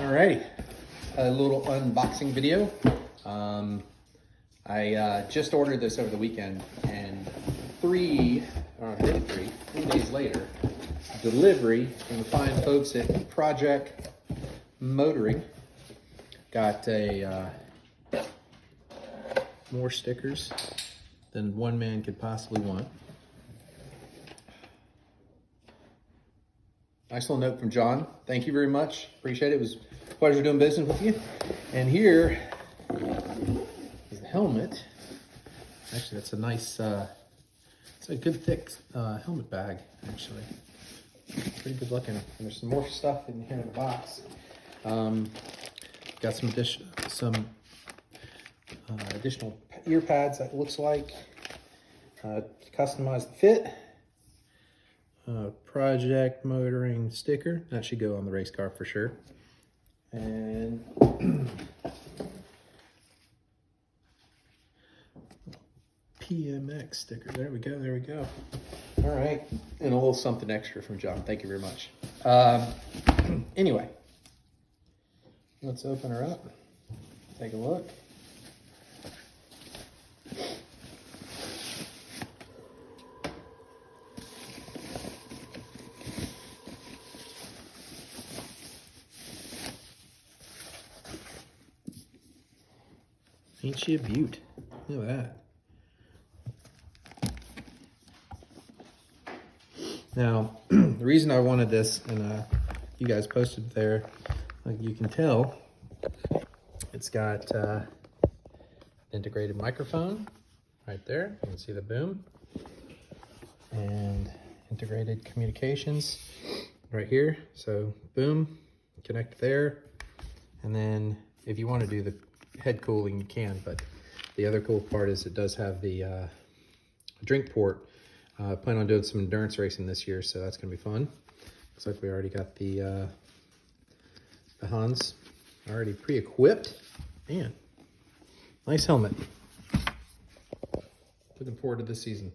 Alrighty, a little unboxing video. I just ordered this over the weekend, and three days later, delivery from the fine folks at Project Motoring. Got a more stickers than one man could possibly want. Nice little note from John. Thank you very much. Appreciate it. It was a pleasure doing business with you. And here is the helmet. Actually, that's a nice, it's a good thick helmet bag, actually. Pretty good looking. And there's some more stuff in here in the box. Got some additional ear pads, that looks like. Customized fit. Project Motoring sticker. That should go on the race car for sure. And PMX sticker. There we go, there we go. All right, and a little something extra from John. Thank you very much. Anyway, let's open her up. Take a look. Ain't she a beaut? Look at that. Now, the reason I wanted this, and you guys posted there, like you can tell, it's got integrated microphone right there. You can see the boom. And integrated communications right here. So boom, connect there. And then if you want to do the head cooling, you can, but the other cool part is it does have the drink port. I plan on doing some endurance racing this year, so that's gonna be fun. Looks like we already got the Hans already pre-equipped. Man, nice helmet. Looking forward to this season.